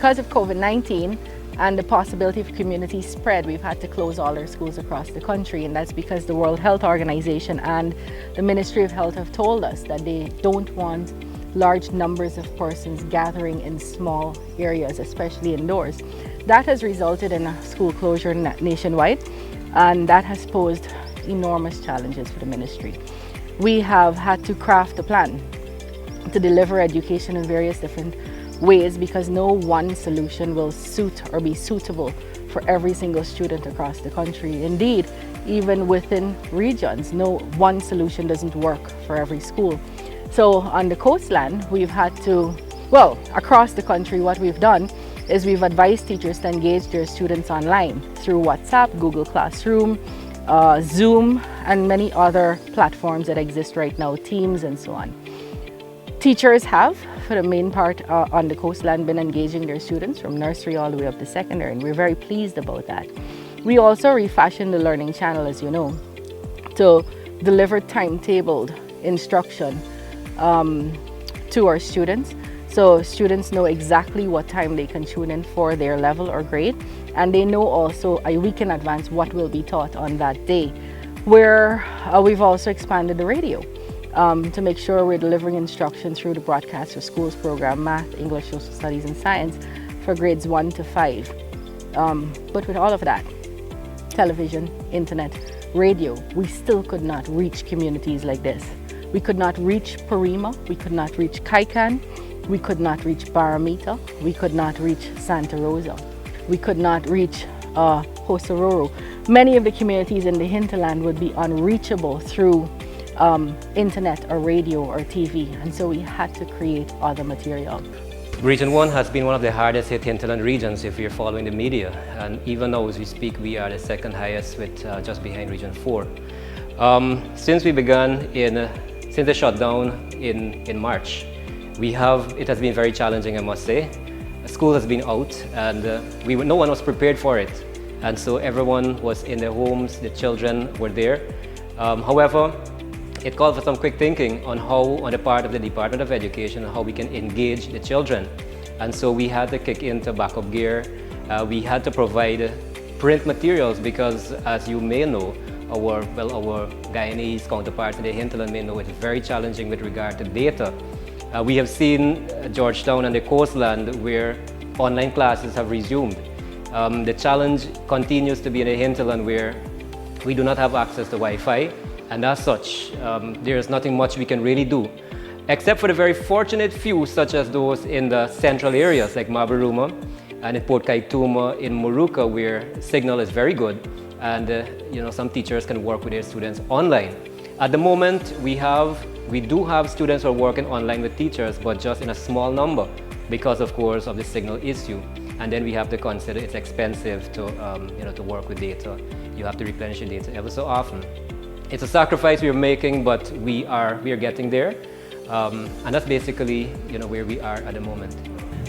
because of COVID-19 and the possibility of community spread, we've had to close all our schools across the country, and that's because the World Health Organization and the Ministry of Health have told us that they don't want large numbers of persons gathering in small areas, especially indoors. That has resulted in a school closure nationwide, and that has posed enormous challenges for the ministry. We have had to craft a plan to deliver education in various different ways because no one solution will suit or be suitable for every single student across the country. Indeed, even within regions, no one solution doesn't work for every school. So on the coastland, we've had to, well, across the country, what we've done is we've advised teachers to engage their students online through WhatsApp, Google Classroom, Zoom, and many other platforms that exist right now, Teams and so on. Teachers have, for the main part on the coastland, been engaging their students from nursery all the way up to secondary, and we're very pleased about that. We also refashioned the learning channel, as you know, to deliver timetabled instruction to our students. So students know exactly what time they can tune in for their level or grade, and they know also a week in advance what will be taught on that day. Where we've also expanded the radio to make sure we're delivering instruction through the Broadcast for Schools program, Math, English, Social Studies, and Science for grades 1 to 5. But with all of that, television, internet, radio, we still could not reach communities like this. We could not reach Parima, we could not reach Kaikan, we could not reach Baramita, we could not reach Santa Rosa, we could not reach Hosororo. Many of the communities in the hinterland would be unreachable through internet or radio or TV, and so we had to create other material. Region 1 has been one of the hardest hit hinterland regions if you're following the media, and even now as we speak we are the second highest with just behind Region 4. Since we began since the shutdown in March, it has been very challenging, I must say. School has been out and no one was prepared for it, and so everyone was in their homes, the children were there. However, it called for some quick thinking on the part of the Department of Education, how we can engage the children. And so we had to kick into backup gear. We had to provide print materials because, as you may know, our Guyanese counterparts in the hinterland may know, it's very challenging with regard to data. We have seen Georgetown and the coastland where online classes have resumed. The challenge continues to be in the hinterland where we do not have access to Wi-Fi, and as such, there is nothing much we can really do, except for the very fortunate few, such as those in the central areas like Mabaruma and in Port Kaituma, in Moruca, where signal is very good, and some teachers can work with their students online. At the moment, we do have students who are working online with teachers, but just in a small number because, of course, of the signal issue. And then we have to consider it's expensive to work with data. You have to replenish your data ever so often. It's a sacrifice we're making, but we are getting there, and that's basically where we are at the moment.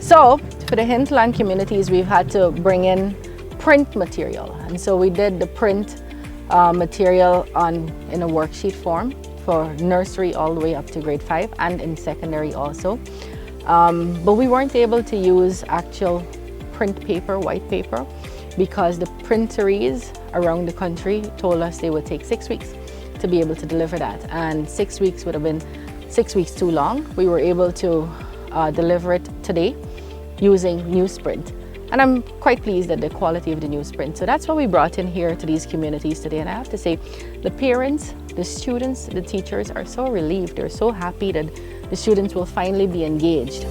So for the hinterland communities, we've had to bring in print material, and so we did the print material in a worksheet form for nursery all the way up to grade 5 and in secondary also. But we weren't able to use actual print paper, white paper, because the printeries around the country told us they would take 6 weeks to be able to deliver that, and 6 weeks would have been 6 weeks too long. We were able to deliver it today using newsprint, and I'm quite pleased at the quality of the newsprint. So that's what we brought in here to these communities today, and I have to say the parents, the students, the teachers are so relieved. They're so happy that the students will finally be engaged.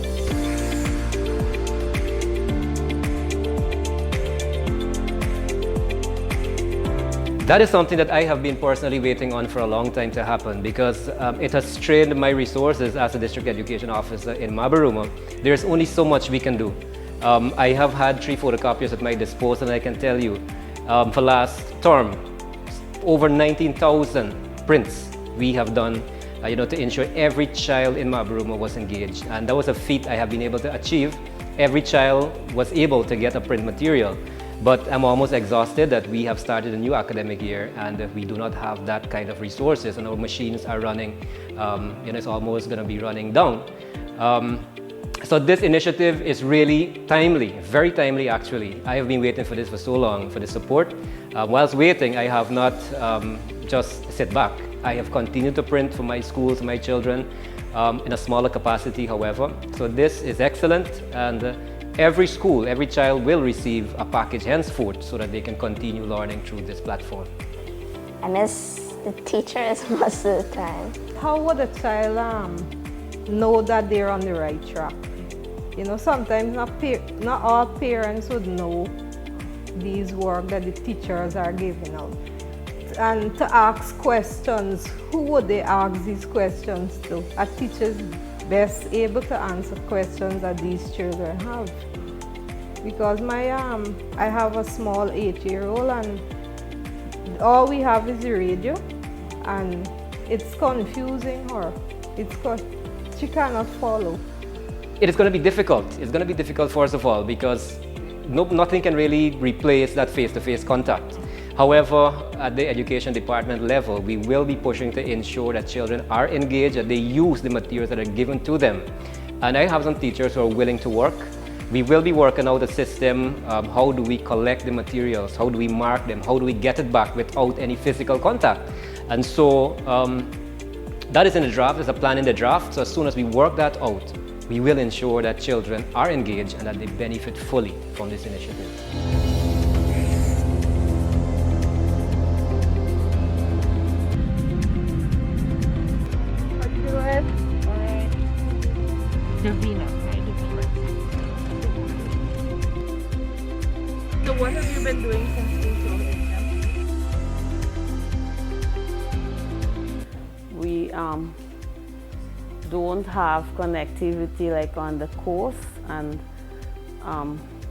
That is something that I have been personally waiting on for a long time to happen, because it has strained my resources as a district education officer in Mabaruma. There's only so much we can do. I have had 3 photocopiers at my disposal, and I can tell you, for last term, over 19,000 prints we have done to ensure every child in Mabaruma was engaged. And that was a feat I have been able to achieve. Every child was able to get a print material. But I'm almost exhausted that we have started a new academic year and we do not have that kind of resources, and our machines are running, it's almost going to be running down. So this initiative is really timely, very timely actually. I have been waiting for this for so long, for the support. Whilst waiting, I have not just sit back. I have continued to print for my schools, my children, in a smaller capacity, however. So this is excellent, and every school, every child will receive a package henceforth so that they can continue learning through this platform. I miss the teachers most of the time. How would a child know that they're on the right track? You know, sometimes not all parents would know these work that the teachers are giving out. And to ask questions, who would they ask these questions to? Are teachers best able to answer questions that these children have? Because I have a small 8-year-old, and all we have is the radio, and it's confusing her. She cannot follow. It is going to be difficult. It's going to be difficult first of all because nothing can really replace that face-to-face contact. However, at the education department level, we will be pushing to ensure that children are engaged, that they use the materials that are given to them. And I have some teachers who are willing to work. We will be working out a system, how do we collect the materials, how do we mark them, how do we get it back without any physical contact. And so that is in the draft, there's a plan in the draft, so as soon as we work that out, we will ensure that children are engaged and that they benefit fully from this initiative. So what have you been doing since we saw it? We don't have connectivity like on the coast, and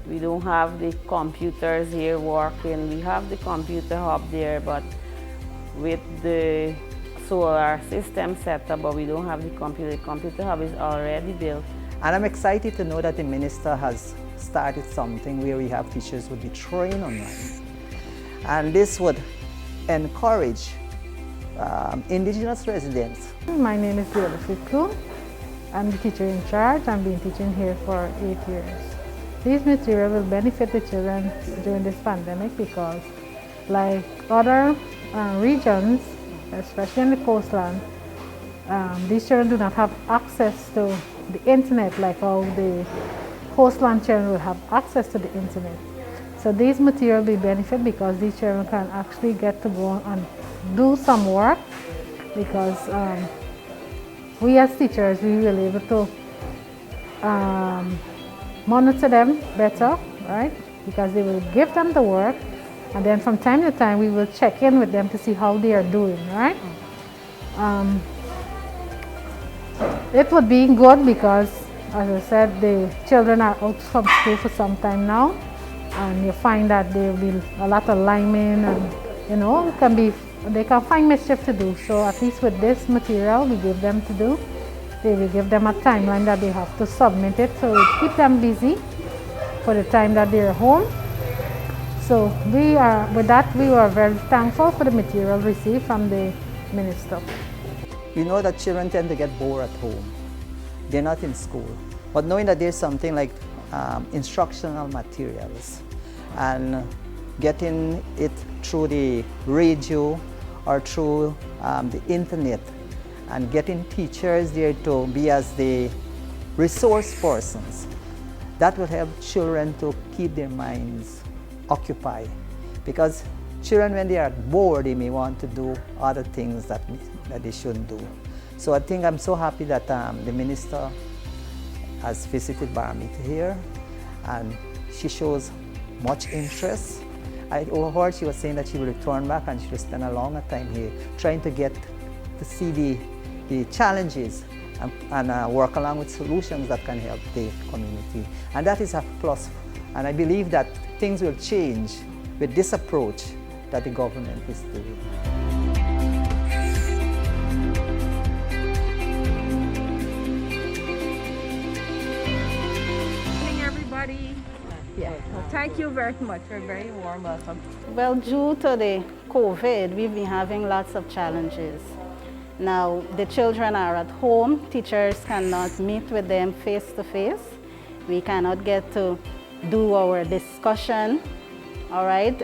we don't have the computers here working. We have the computer hub there, but with the solar system set up, but we don't have the computer. The computer hub is already built. And I'm excited to know that the minister has started something where we have teachers would be trained online. And this would encourage indigenous residents. My name is Viola Fiku. I'm the teacher in charge. I've been teaching here for 8 years. These materials will benefit the children during this pandemic because, like other regions, especially in the coastland, these children do not have access to the internet like how the coastland children will have access to the internet. So these materials will benefit because these children can actually get to go and do some work, because we as teachers, we will be able to monitor them better, right? Because they will give them the work, and then from time to time we will check in with them to see how they are doing, right? It would be good because, as I said, the children are out from school for some time now, and you find that there will be a lot of linemen, and you know, they can find mischief to do. So at least with this material we give them to do, they will give them a timeline that they have to submit it, so it keep them busy for the time that they're home. So with that we are very thankful for the material received from the minister. We know that children tend to get bored at home. They're not in school. But knowing that there's something like instructional materials and getting it through the radio or through the internet, and getting teachers there to be as the resource persons, that will help children to keep their minds occupied. Because children, when they are bored, they may want to do other things that they shouldn't do. So I think I'm so happy that the minister has visited Baramita here, and she shows much interest. I overheard she was saying that she will return back and she will spend a longer time here trying to get to see the challenges and work along with solutions that can help the community. And that is a plus. And I believe that things will change with this approach that the government is doing. Everybody. Yeah. Thank you very much for a very warm welcome. Well, due to the COVID, we've been having lots of challenges. Now, the children are at home. Teachers cannot meet with them face to face. We cannot get to do our discussion, all right,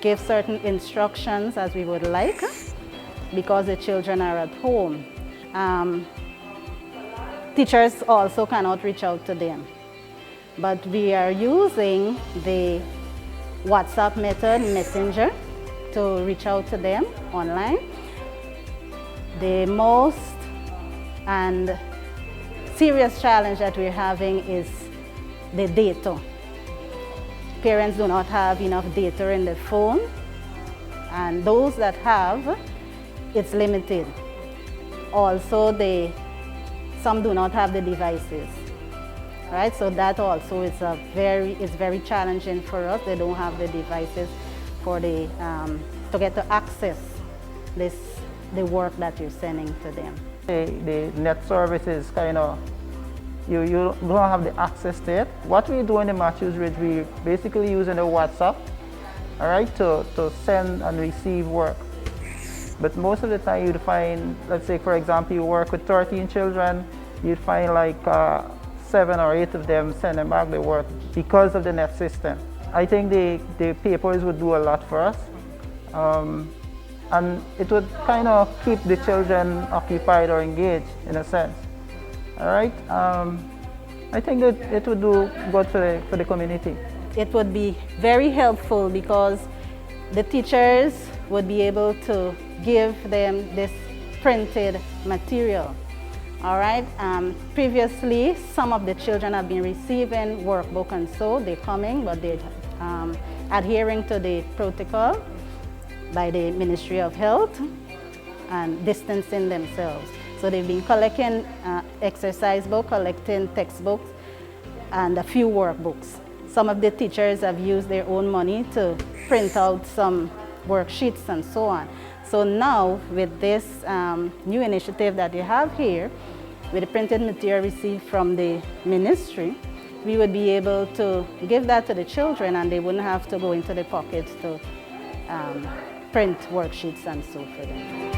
give certain instructions as we would like because the children are at home. Teachers also cannot reach out to them. But we are using the WhatsApp method, Messenger, to reach out to them online. The most and serious challenge that we're having is the data. Parents do not have enough data in the phone, and those that have, it's limited. Also, some do not have the devices, right? So that also is very challenging for us. They don't have the devices for to get to access the work that you're sending to them. The net service is kind of, you don't have the access to it. What we do in the Matthews Ridge, we basically using the WhatsApp, all right, to send and receive work. But most of the time you'd find, let's say for example, you work with 13 children, you'd find like 7 or 8 of them sending back the work because of the net system. I think the papers would do a lot for us. And it would kind of keep the children occupied or engaged in a sense. All right? I think that it would do good for the community. It would be very helpful because the teachers would be able to give them this printed material. All right? Previously, some of the children have been receiving workbook and so they're coming, but they're adhering to the protocol by the Ministry of Health and distancing themselves. So they've been collecting exercise books, collecting textbooks, and a few workbooks. Some of the teachers have used their own money to print out some worksheets and so on. So now with this new initiative that you have here, with the printed material received from the ministry, we would be able to give that to the children and they wouldn't have to go into the pockets to print worksheets and so for them.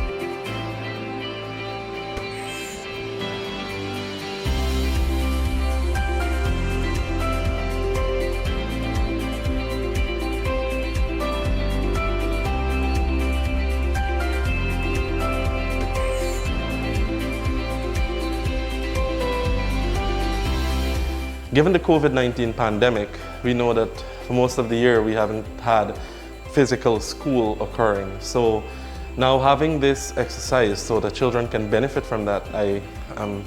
Given the COVID-19 pandemic, we know that for most of the year we haven't had physical school occurring. So now having this exercise so that children can benefit from that, I am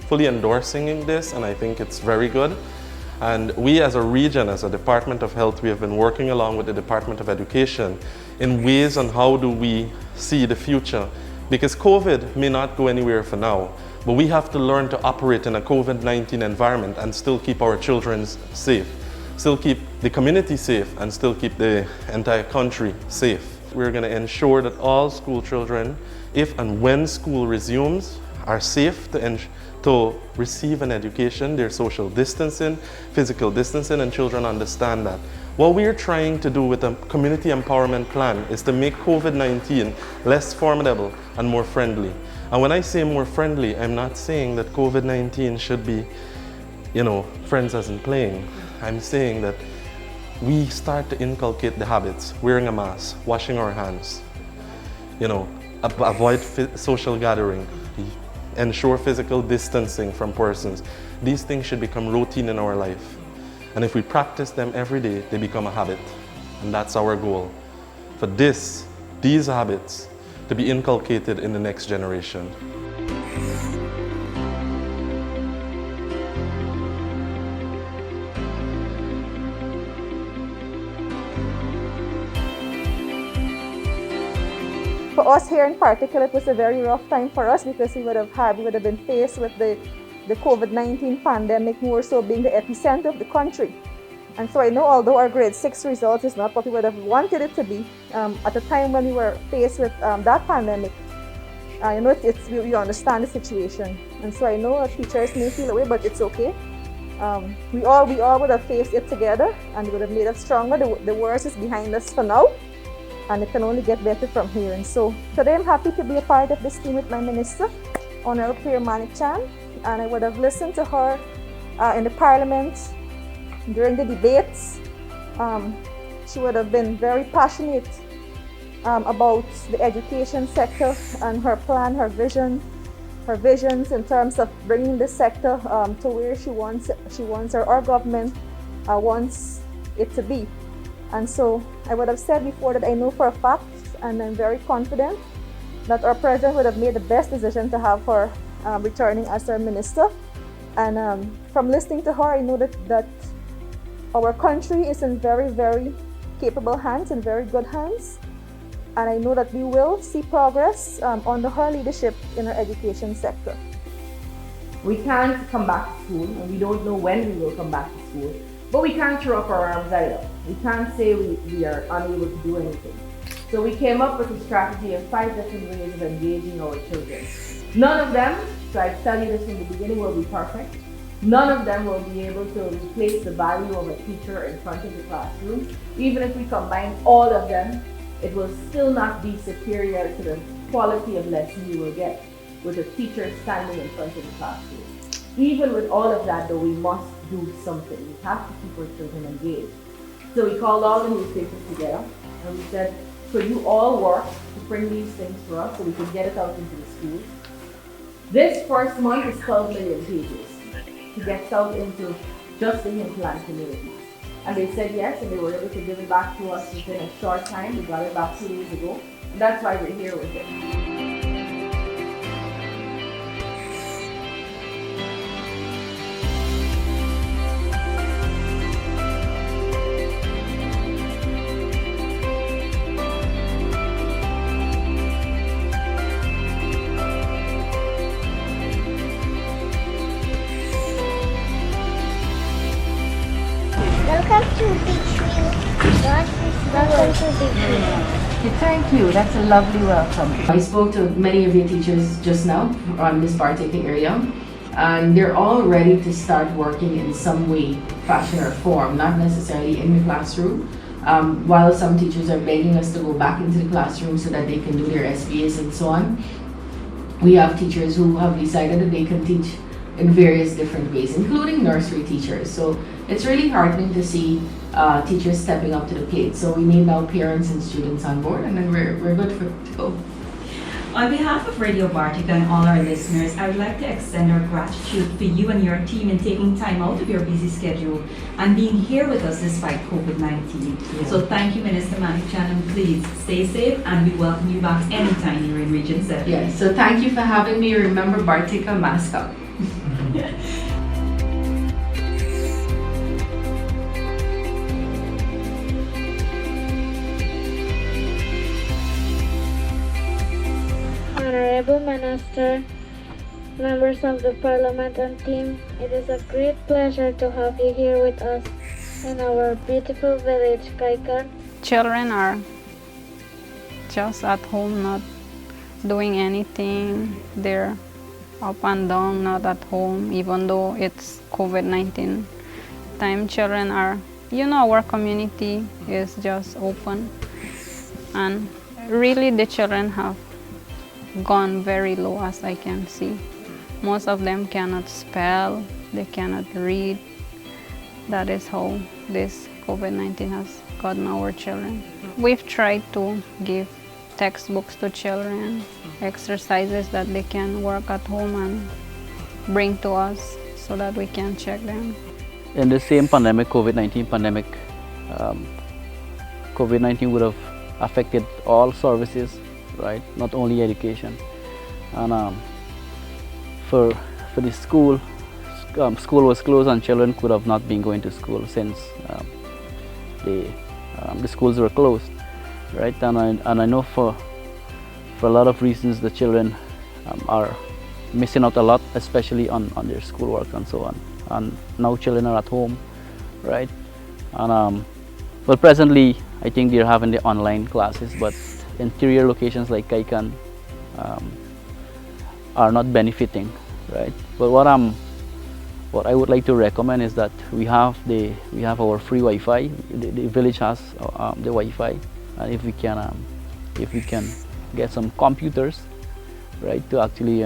fully endorsing this and I think it's very good. And we as a region, as a Department of Health, we have been working along with the Department of Education in ways on how do we see the future. Because COVID may not go anywhere for now, but we have to learn to operate in a COVID-19 environment and still keep our children safe, still keep the community safe, and still keep the entire country safe. We're going to ensure that all school children, if and when school resumes, are safe to receive an education. There's social distancing, physical distancing, and children understand that. What we're trying to do with a community empowerment plan is to make COVID-19 less formidable and more friendly. And when I say more friendly, I'm not saying that COVID-19 should be, friends as in playing. I'm saying that we start to inculcate the habits, wearing a mask, washing our hands, avoid social gathering, ensure physical distancing from persons. These things should become routine in our life. And if we practice them every day, they become a habit. And that's our goal. For these habits to be inculcated in the next generation. For us here in particular, it was a very rough time for us because we would have been faced with the COVID-19 pandemic, more so being the epicenter of the country. And so I know although our grade 6 result is not what we would have wanted it to be, at the time when we were faced with that pandemic, we understand the situation. And so I know our teachers may feel away, but it's okay. We all would have faced it together and it would have made us stronger. The worst is behind us for now. and it can only get better from here. And so today I'm happy to be a part of this team with my minister, Honorable Priya Manik-Chan, and I would have listened to her in the parliament during the debates. She would have been very passionate about the education sector and her plan, her visions in terms of bringing this sector to where she wants or our government wants it to be. And so I would have said before that I know for a fact, and I'm very confident that our president would have made the best decision to have her returning as our minister. And from listening to her, I know that our country is in very, very capable hands and very good hands. And I know that we will see progress under her leadership in our education sector. We can't come back to school, and we don't know when we will come back to school, but we can't throw up our arms either. We can't say we are unable to do anything. So we came up with a strategy of 5 different ways of engaging our children. None of them, so I tell you this from the beginning, will be perfect. None of them will be able to replace the value of a teacher in front of the classroom. Even if we combine all of them, it will still not be superior to the quality of lesson you will get with a teacher standing in front of the classroom. Even with all of that, though, we must do something. We have to keep our children engaged. So we called all the newspapers together and we said, could you all work to bring these things for us so we can get it out into the schools? This first month is 12 million pages to get out into just the Hinterland community. And they said yes, and they were able to give it back to us within a short time. We got it back 2 days ago, and that's why we're here with it. Welcome to Beachview. Welcome to Beachview. Thank you. That's a lovely welcome. I spoke to many of your teachers just now on this partaking area, and they're all ready to start working in some way, fashion, or form, not necessarily in the classroom. While some teachers are begging us to go back into the classroom so that they can do their SBAs and so on, we have teachers who have decided that they can teach in various different ways, including nursery teachers. So it's really heartening to see teachers stepping up to the plate. So we need now parents and students on board, and then we're good to go. On behalf of Radio Bartica and all our listeners, I would like to extend our gratitude for you and your team in taking time out of your busy schedule and being here with us despite COVID-19. Yeah. So thank you, Minister Manik-Chan, and please stay safe, and we welcome you back anytime you're in Region 7. Yes, so thank you for having me. Remember, Bartica, mask up. Honorable Minister, members of the Parliament and team, it is a great pleasure to have you here with us in our beautiful village, Kaikan. Children are just at home, not doing anything. They're up and down, not at home, even though it's COVID-19 time. Children are, our community is just open, and really the children have gone very low, as I can see. Most of them cannot spell, they cannot read. That is how this COVID-19 has gotten our children. We've tried to give textbooks to children, exercises that they can work at home and bring to us so that we can check them. In the same pandemic, COVID-19 pandemic, COVID-19 would have affected all services, right? Not only education. And for the school was closed and children could have not been going to school since the schools were closed, right? And I know for a lot of reasons the children are missing out a lot, especially on their schoolwork and so on. And now children are at home, right? And well, presently I think they're having the online classes, but interior locations like Kaikan are not benefiting, right? But what I would like to recommend is that we have our free Wi-Fi. The village has the Wi-Fi, and if we can get some computers, right, to actually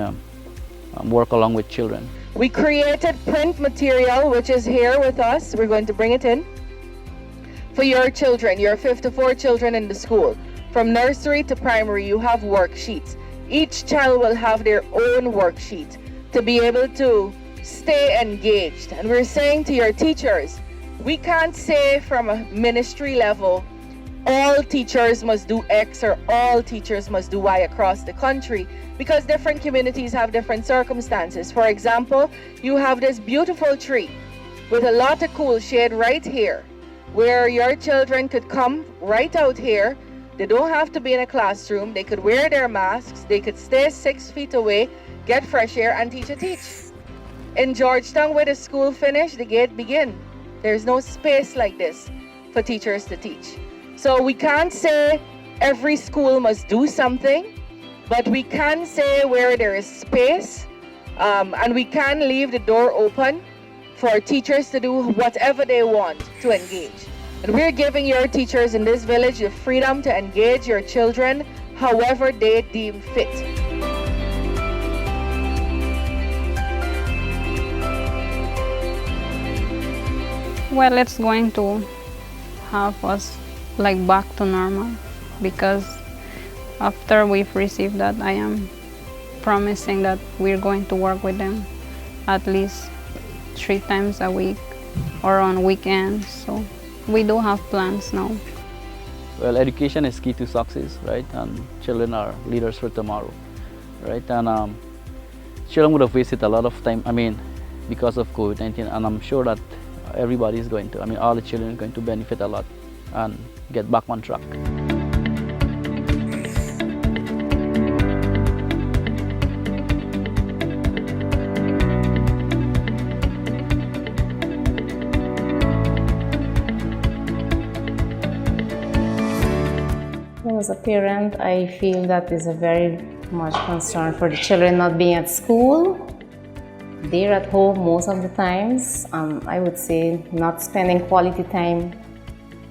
work along with children. We created print material, which is here with us. We're going to bring it in for your children, your 54 children in the school. From nursery to primary, you have worksheets. Each child will have their own worksheet to be able to stay engaged. And we're saying to your teachers, we can't say from a ministry level, all teachers must do X or all teachers must do Y across the country, because different communities have different circumstances. For example, you have this beautiful tree with a lot of cool shade right here, where your children could come right out here. They don't have to be in a classroom. They could wear their masks. They could stay 6 feet away, get fresh air, and teach. In Georgetown, where the school finished, the gate begin. There's no space like this for teachers to teach. So we can't say every school must do something, but we can say where there is space, and we can leave the door open for teachers to do whatever they want to engage. And we're giving your teachers in this village the freedom to engage your children however they deem fit. Well, it's going to have us like back to normal, because after we've received that, I am promising that we're going to work with them at least 3 times a week or on weekends. So we do have plans now. Well, education is key to success, right? And children are leaders for tomorrow, right? And children would have wasted a lot of time, because of COVID-19, and I'm sure that everybody is going to, all the children are going to benefit a lot and get back on track. As a parent, I feel that is a very much concern for the children not being at school. They're at home most of the times. I would say not spending quality time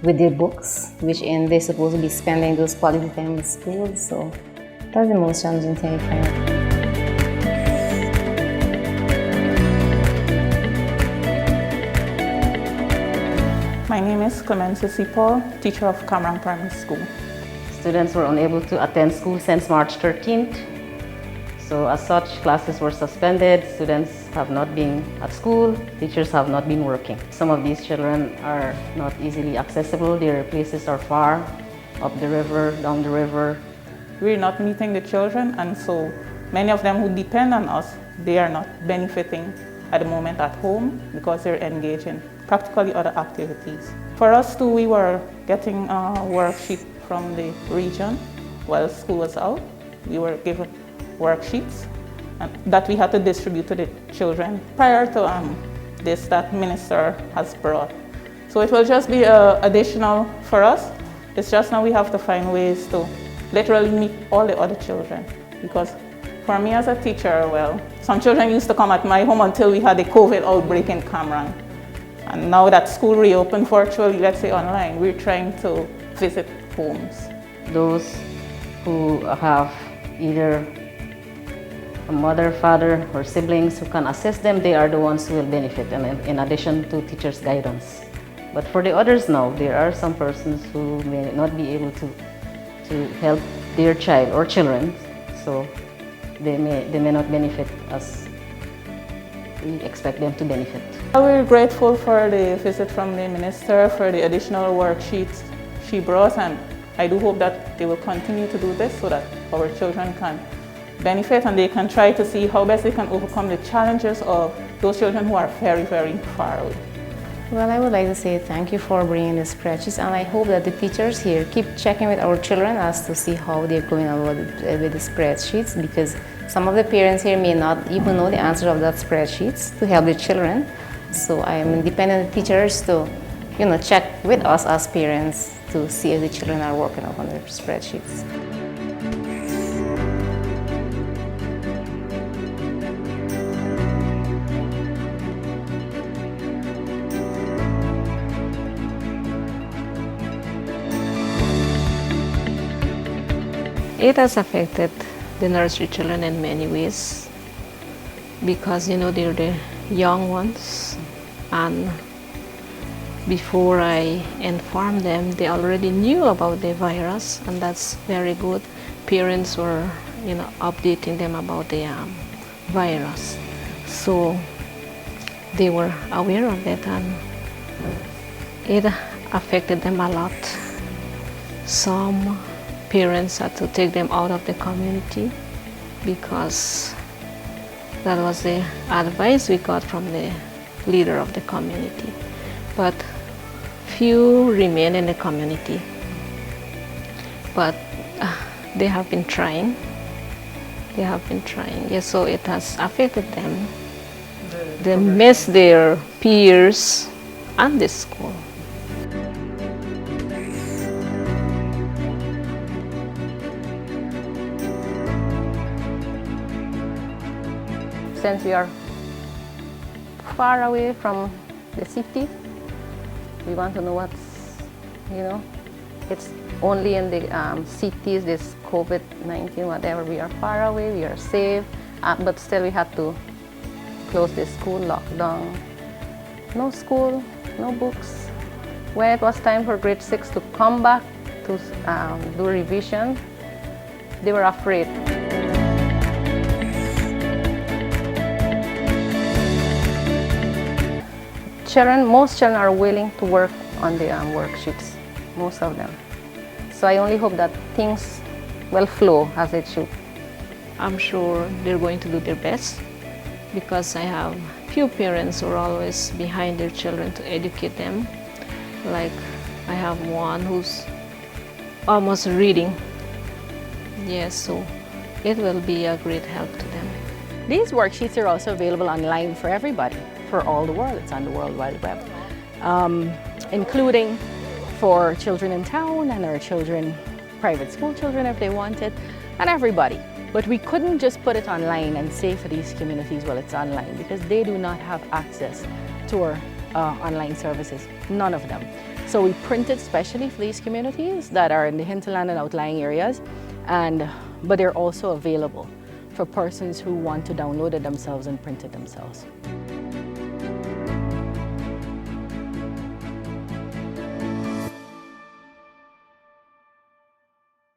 with their books, which they're supposed to be spending those quality time with school. So that's the most challenging thing I find. My name is Clemency Paul, teacher of Cameron Primary School. Students were unable to attend school since March 13th. So as such, classes were suspended, students have not been at school, teachers have not been working. Some of these children are not easily accessible, their places are far, up the river, down the river. We're not meeting the children, and so many of them who depend on us, they are not benefiting at the moment at home because they're engaged in practically other activities. For us too, we were getting a worksheet from the region while school was out. We were given worksheets that we had to distribute to the children prior to this that minister has brought. So it will just be additional for us. It's just now we have to find ways to literally meet all the other children, because for me as a teacher, well, some children used to come at my home until we had the COVID outbreak in Cameron. And now that school reopened virtually, let's say online, we're trying to visit homes. Those who have either a mother, father, or siblings who can assist them, they are the ones who will benefit, and in addition to teachers' guidance. But for the others now, there are some persons who may not be able to help their child or children, so they may not benefit as we expect them to benefit. We're grateful for the visit from the minister, for the additional worksheets she brought, and I do hope that they will continue to do this so that our children can benefit and they can try to see how best they can overcome the challenges of those children who are very, very far away. Well, I would like to say thank you for bringing the spreadsheets, and I hope that the teachers here keep checking with our children as to see how they're going along with the spreadsheets, because some of the parents here may not even know the answer of that spreadsheets to help the children. So I am dependent on the teachers to, check with us as parents to see if the children are working up on their spreadsheets. It has affected the nursery children in many ways because, you know, they're the young ones, and before I informed them, they already knew about the virus, and that's very good. Parents were, you know, updating them about the virus, so they were aware of it, and it affected them a lot. Some parents had to take them out of the community because that was the advice we got from the leader of the community. But few remain in the community. But they have been trying. They have been trying. Yes, so it has affected them. They miss their peers and the school. Since we are far away from the city, we want to know what's, you know, it's only in the cities, this COVID-19, whatever. We are far away, we are safe, but still we had to close the school, lockdown. No school, no books. When it was time for grade 6 to come back to do revision, they were afraid. Most children are willing to work on the worksheets, most of them. So I only hope that things will flow as it should. I'm sure they're going to do their best because I have few parents who are always behind their children to educate them. Like I have one who's almost reading. Yes, so it will be a great help to them. These worksheets are also available online for everybody, for all the world. It's on the World Wide Web, including for children in town and our children, private school children if they want it, and everybody. But we couldn't just put it online and say for these communities, well, it's online, because they do not have access to our online services, none of them. So we printed specially for these communities that are in the hinterland and outlying areas, but they're also available for persons who want to download it themselves and print it themselves.